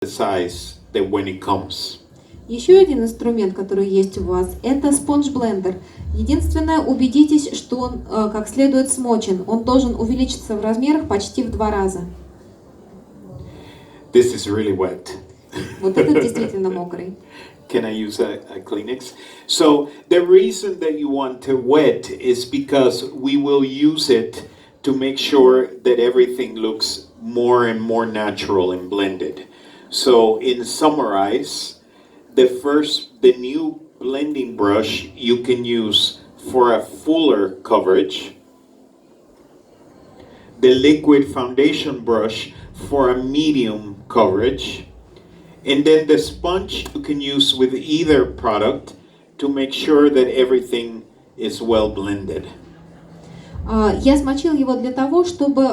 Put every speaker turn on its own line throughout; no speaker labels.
size that when it comes.
Еще один инструмент, который есть у вас, это спонж-блендер. Единственное, убедитесь, что он как следует смочен. Он должен увеличиться в размерах почти в 2 раза.
This is really wet.
Вот этот действительно мокрый.
Can I use a Kleenex? So the reason that you want to wet is because we will use it to make sure that everything looks more and more natural and blended. So in summarize, the new blending brush you can use for a fuller coverage, the liquid foundation brush for a medium coverage, and then the sponge you can use with either product to make sure that everything is well blended.
Я смочил его для того, чтобы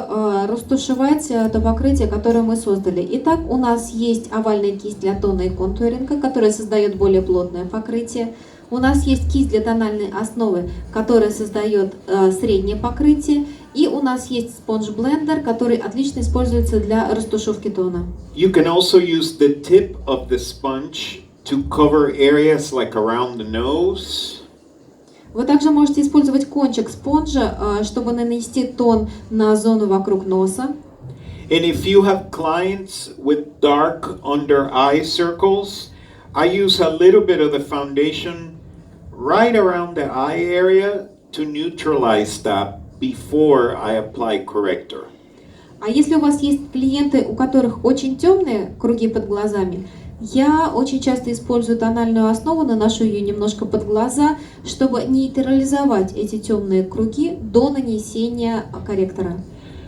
растушевать то покрытие, которое мы создали. Итак, у нас есть овальная кисть для тона и контуринга, которая создает более плотное покрытие. У нас есть кисть для тональной основы, которая создает среднее покрытие. И у нас есть спонж-блендер, который отлично используется для растушевки тона.
You can also use the tip of the sponge to cover areas like around the nose.
Вы также можете использовать кончик спонжа, чтобы нанести тон на зону вокруг носа.
And if you have clients with dark under eye circles, I use a little bit of the foundation right around the eye area to neutralize that before I apply corrector.
А если у вас есть клиенты, у которых очень темные круги под глазами, я очень часто использую тональную основу, наношу ее немножко под глаза, чтобы нейтрализовать эти темные круги до нанесения корректора.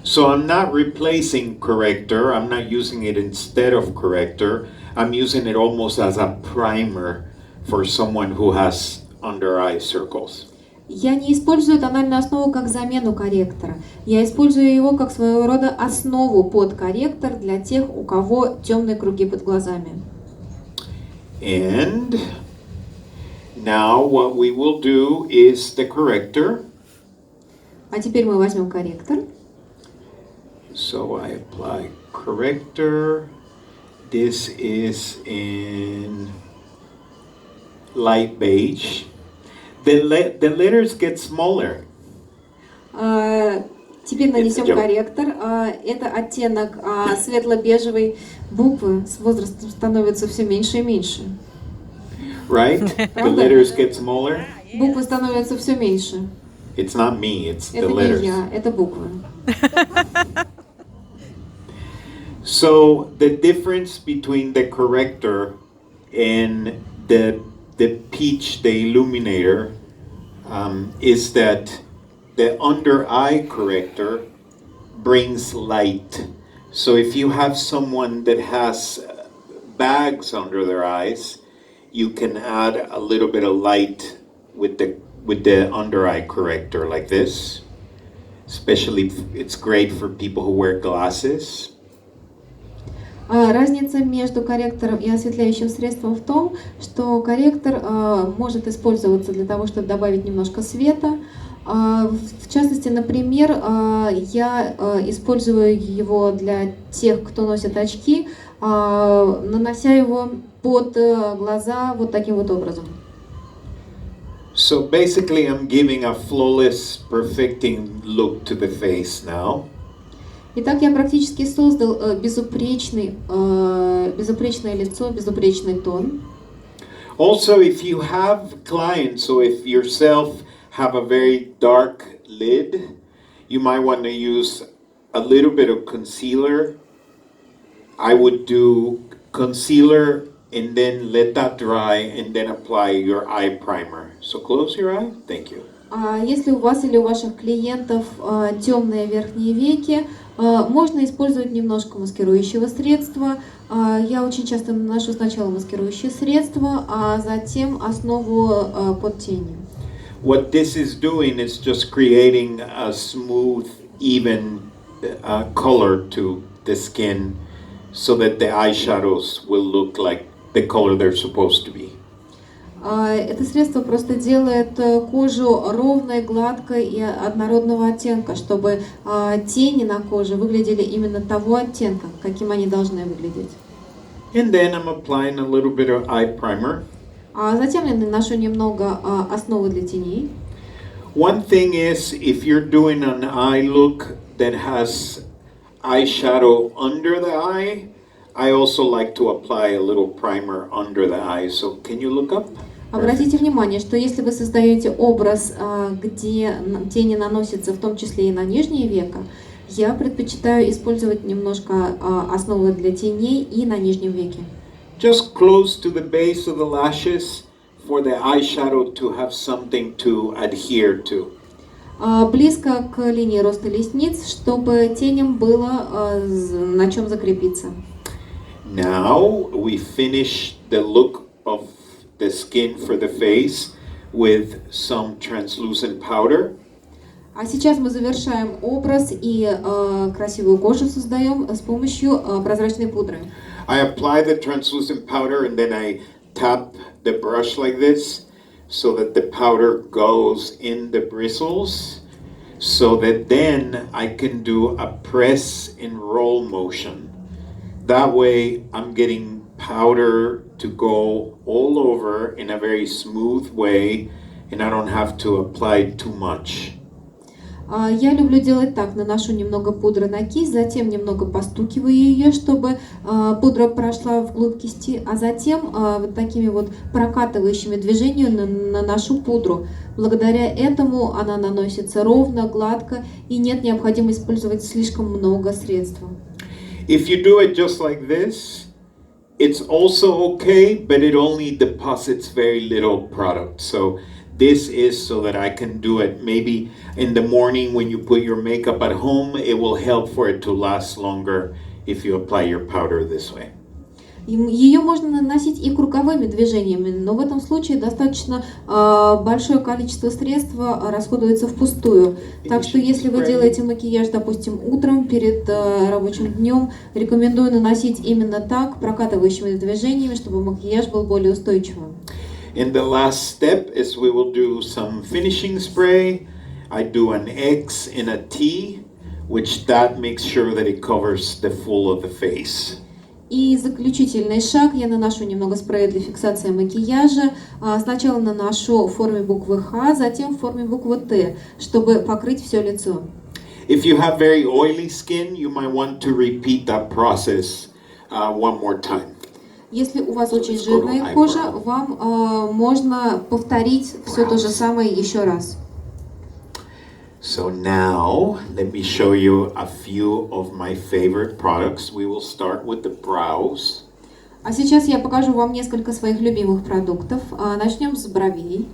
So I'm not replacing corrector, I'm not using it instead of corrector, I'm using it almost as a primer for someone who has under eye circles.
Я не использую тональную основу как замену корректора. Я использую его как своего рода основу под корректор для тех, у кого темные круги под глазами.
And now what we will do is the corrector.
А теперь мы возьмем корректор.
So I apply corrector. This is in light beige. The letters get smaller.
Теперь нанесем корректор. Это оттенок светло-бежевый. Буквы с возрастом становятся все меньше и меньше.
Right? The letters get smaller.
Буквы становятся все меньше.
It's not me, it's the
Это
letters.
не я, это буквы.
So the difference between the corrector and the peach, the illuminator, is that the under eye corrector brings light. So if you have someone that has bags under their eyes, you can add a little bit of light with the under eye corrector like this. Especially it's great for people who wear glasses.
Разница между корректором и осветляющим средством в том, что корректор может использоваться для того, чтобы добавить немножко света. В частности, например, я использую его для тех, кто носит очки, нанося его под глаза вот таким вот образом.
So basically I'm giving a flawless, perfecting look to the face now.
Итак, я практически создал безупречное лицо, безупречный тон.
Also, if you have clients, so if yourself have a very dark lid, you might want to use a little bit of concealer. I would do concealer and then let that dry and then apply your eye primer. So close your eye. Thank you.
Если у вас или у ваших клиентов темные верхние веки, можно использовать немножко маскирующего средства. Я очень часто наношу сначала маскирующее средство, а затем основу под тенью.
What this is doing is just creating a smooth, even color to the skin so that the eyeshadows will look like the color they're supposed to be.
Это средство просто делает кожу ровной, гладкой и однородного оттенка, чтобы тени на коже выглядели именно того оттенка, каким они должны выглядеть.
And then I'm applying a little bit of eye primer.
А затем я наношу немного основы для теней.
One thing is, if you're doing an eye look that has eyeshadow under the eye, I also like to apply a little primer under the eye. So can you look up?
Обратите внимание, что если вы создаете образ, где тени наносятся в том числе и на нижние века, я предпочитаю использовать немножко основы для теней и на нижнем веке.
Just close to the base of the lashes for the eyeshadow to have something to adhere to.
Близко к линии роста ресниц, чтобы теням было на чем закрепиться.
Now we finish the look of the skin for the face with some translucent powder.
А сейчас мы завершаем образ и красивую кожу создаем с помощью прозрачной пудры.
I apply the translucent powder and then I tap the brush like this so that the powder goes in the bristles so that then I can do a press and roll motion. That way I'm getting powder to go all over in a very smooth way and I don't have to apply too much.
Я люблю делать так, наношу немного пудры на кисть, затем немного постукиваю ее, чтобы пудра прошла вглубь кисти, а затем вот такими вот прокатывающими движениями наношу пудру. Благодаря этому она наносится ровно, гладко и нет необходимости использовать слишком много средств.
If you do it just like this, it's also okay, but it only deposits very little product. So this is so that I can do it maybe in the morning when you put your makeup at home. It will help for it to last longer if you apply your powder this way.
Ее можно наносить и круговыми движениями, но в этом случае достаточно большое количество средств расходуется впустую. Так что если вы делаете макияж, допустим, утром перед рабочим днем, рекомендую наносить именно так, прокатывающими движениями, чтобы макияж был более устойчивым.
And the last step is we will do some finishing spray. I do an X and a T, which that makes sure that it covers the full of the face.
И заключительный шаг, я наношу немного спрея для фиксации макияжа. Сначала наношу в форме буквы Х, затем в форме буквы Т, чтобы покрыть все лицо.
If you have very oily skin, you might want to repeat that process one more time.
Если у вас очень жирная кожа, вам можно повторить все то же самое еще раз.
So now, let me show you a few of my favorite products. We will start with the brows.
А сейчас я покажу вам несколько своих любимых продуктов. Начнем с бровей.